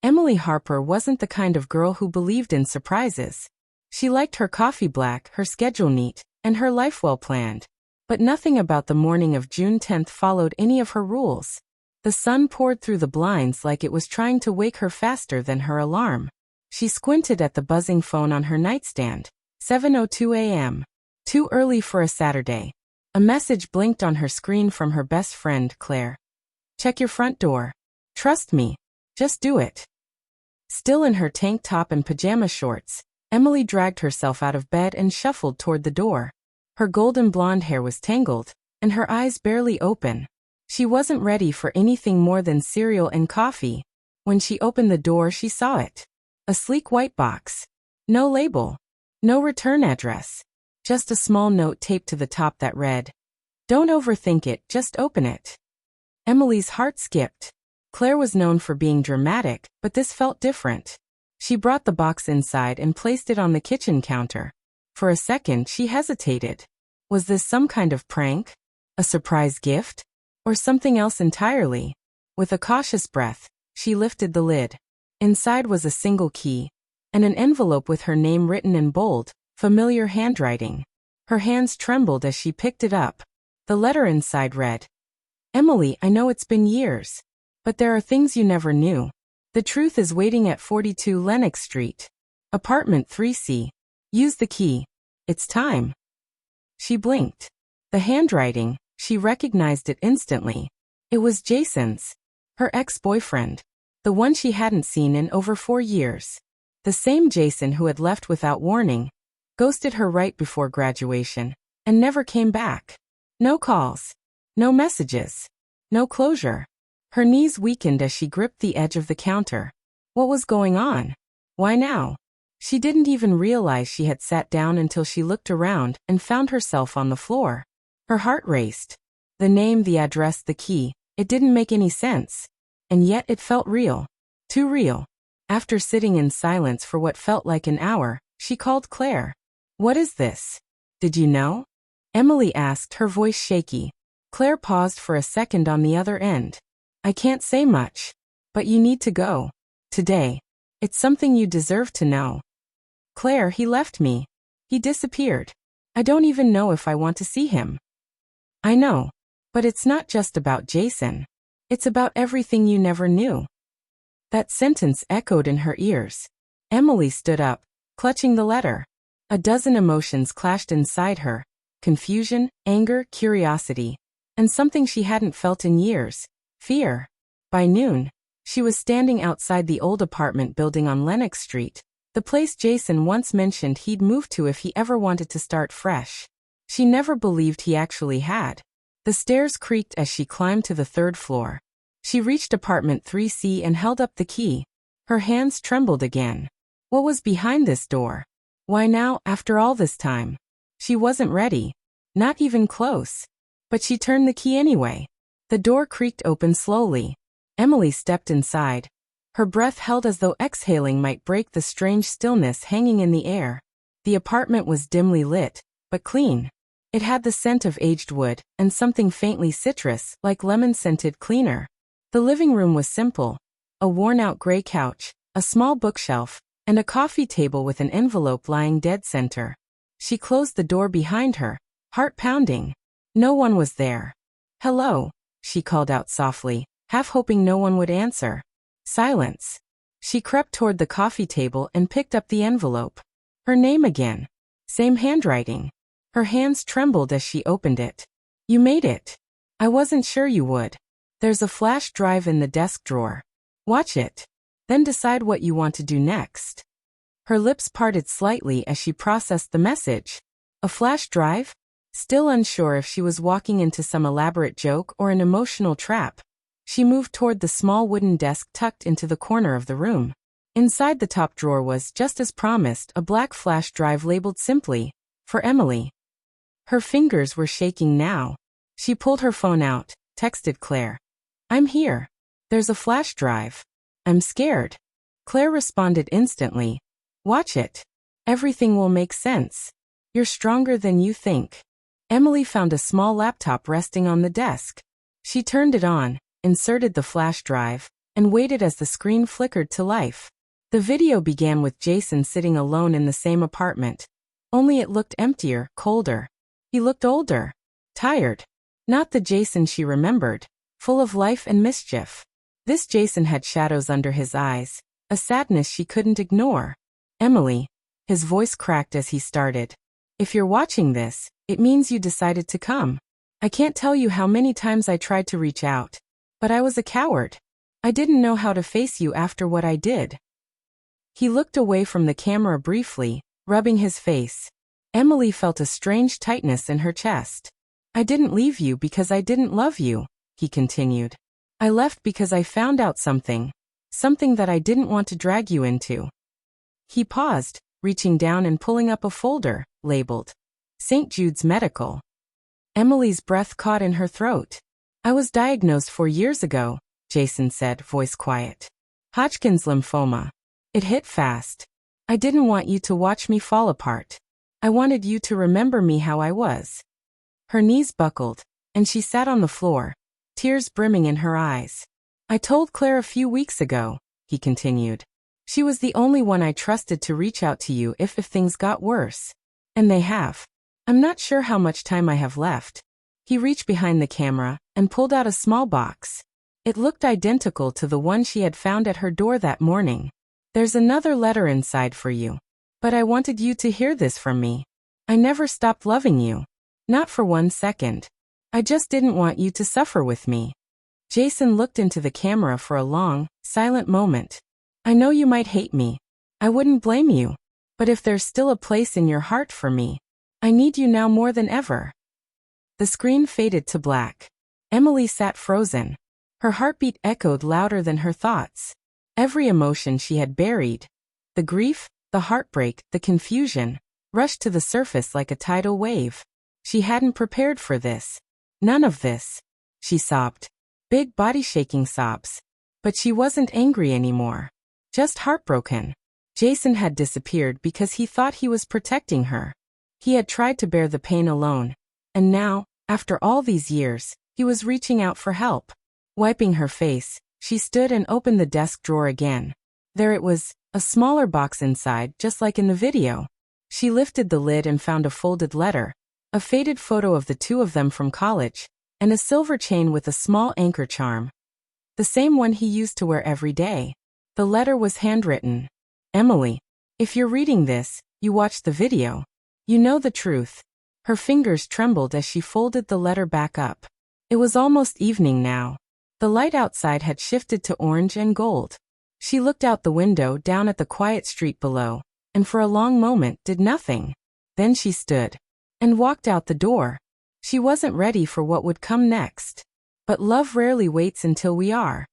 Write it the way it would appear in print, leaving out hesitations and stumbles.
Emily Harper wasn't the kind of girl who believed in surprises. She liked her coffee black, her schedule neat, and her life well planned. But nothing about the morning of June 10th followed any of her rules. The sun poured through the blinds like it was trying to wake her faster than her alarm. She squinted at the buzzing phone on her nightstand. 7:02 a.m. Too early for a Saturday. A message blinked on her screen from her best friend, Claire. Check your front door. Trust me. Just do it. Still in her tank top and pajama shorts, Emily dragged herself out of bed and shuffled toward the door. Her golden blonde hair was tangled, and her eyes barely open. She wasn't ready for anything more than cereal and coffee. When she opened the door, she saw it. A sleek white box. No label. No return address. Just a small note taped to the top that read, "Don't overthink it, just open it." Emily's heart skipped. Claire was known for being dramatic, but this felt different. She brought the box inside and placed it on the kitchen counter. For a second, she hesitated. Was this some kind of prank? A surprise gift? Or something else entirely? With a cautious breath, she lifted the lid. Inside was a single key, and an envelope with her name written in bold, familiar handwriting. Her hands trembled as she picked it up. The letter inside read, "Emily, I know it's been years, but there are things you never knew. The truth is waiting at 42 Lenox Street. Apartment 3C. Use the key. It's time." She blinked. The handwriting, she recognized it instantly. It was Jason's. Her ex-boyfriend. The one she hadn't seen in over 4 years. The same Jason who had left without warning, ghosted her right before graduation, and never came back. No calls. No messages. No closure. Her knees weakened as she gripped the edge of the counter. What was going on? Why now? She didn't even realize she had sat down until she looked around and found herself on the floor. Her heart raced. The name, the address, the key, it didn't make any sense. And yet it felt real. Too real. After sitting in silence for what felt like an hour, she called Claire. "What is this? Did you know?" Emily asked, her voice shaky. Claire paused for a second on the other end. "I can't say much. But you need to go. Today. It's something you deserve to know." "Claire, he left me. He disappeared. I don't even know if I want to see him." "I know. But it's not just about Jason. It's about everything you never knew." That sentence echoed in her ears. Emily stood up, clutching the letter. A dozen emotions clashed inside her. Confusion, anger, curiosity, and something she hadn't felt in years, fear. By noon, she was standing outside the old apartment building on Lenox Street, the place Jason once mentioned he'd move to if he ever wanted to start fresh. She never believed he actually had. The stairs creaked as she climbed to the 3rd floor. She reached apartment 3C and held up the key. Her hands trembled again. What was behind this door? Why now, after all this time? She wasn't ready. Not even close. But she turned the key anyway. The door creaked open slowly. Emily stepped inside. Her breath held as though exhaling might break the strange stillness hanging in the air. The apartment was dimly lit, but clean. It had the scent of aged wood, and something faintly citrus, like lemon-scented cleaner. The living room was simple. A worn-out gray couch, a small bookshelf, and a coffee table with an envelope lying dead center. She closed the door behind her, heart pounding. No one was there. "Hello," she called out softly, half hoping no one would answer. Silence. She crept toward the coffee table and picked up the envelope. Her name again. Same handwriting. Her hands trembled as she opened it. "You made it. I wasn't sure you would. There's a flash drive in the desk drawer. Watch it. Then decide what you want to do next." Her lips parted slightly as she processed the message. A flash drive? Still unsure if she was walking into some elaborate joke or an emotional trap, she moved toward the small wooden desk tucked into the corner of the room. Inside the top drawer was, just as promised, a black flash drive labeled simply, "For Emily." Her fingers were shaking now. She pulled her phone out, texted Claire. "I'm here. There's a flash drive. I'm scared." Claire responded instantly. "Watch it. Everything will make sense. You're stronger than you think." Emily found a small laptop resting on the desk. She turned it on, inserted the flash drive, and waited as the screen flickered to life. The video began with Jason sitting alone in the same apartment. Only it looked emptier, colder. He looked older. Tired. Not the Jason she remembered. Full of life and mischief. This Jason had shadows under his eyes. A sadness she couldn't ignore. Emily. His voice cracked as he started. If you're watching this, it means you decided to come. I can't tell you how many times I tried to reach out. But I was a coward. I didn't know how to face you after what I did. He looked away from the camera briefly, rubbing his face. Emily felt a strange tightness in her chest. I didn't leave you because I didn't love you, he continued. I left because I found out something. Something that I didn't want to drag you into. He paused, reaching down and pulling up a folder, labeled St. Jude's Medical. Emily's breath caught in her throat. I was diagnosed 4 years ago, Jason said, voice quiet. Hodgkin's lymphoma. It hit fast. I didn't want you to watch me fall apart. I wanted you to remember me how I was. Her knees buckled, and she sat on the floor, tears brimming in her eyes. I told Claire a few weeks ago, he continued. She was the only one I trusted to reach out to you if things got worse. And they have. I'm not sure how much time I have left. He reached behind the camera and pulled out a small box. It looked identical to the one she had found at her door that morning. There's another letter inside for you. But I wanted you to hear this from me. I never stopped loving you. Not for 1 second. I just didn't want you to suffer with me. Jason looked into the camera for a long, silent moment. I know you might hate me. I wouldn't blame you. But if there's still a place in your heart for me, I need you now more than ever. The screen faded to black. Emily sat frozen. Her heartbeat echoed louder than her thoughts. Every emotion she had buried, the grief, the heartbreak, the confusion, rushed to the surface like a tidal wave. She hadn't prepared for this. None of this. She sobbed. Big body-shaking sobs. But she wasn't angry anymore. Just heartbroken. Jason had disappeared because he thought he was protecting her. He had tried to bear the pain alone. And now, after all these years, he was reaching out for help. Wiping her face, she stood and opened the desk drawer again. There it was, a smaller box inside, just like in the video. She lifted the lid and found a folded letter, a faded photo of the two of them from college, and a silver chain with a small anchor charm. The same one he used to wear every day. The letter was handwritten. Emily, if you're reading this, you watched the video. You know the truth. Her fingers trembled as she folded the letter back up. It was almost evening now. The light outside had shifted to orange and gold. She looked out the window down at the quiet street below, and for a long moment did nothing. Then she stood and walked out the door. She wasn't ready for what would come next. But love rarely waits until we are.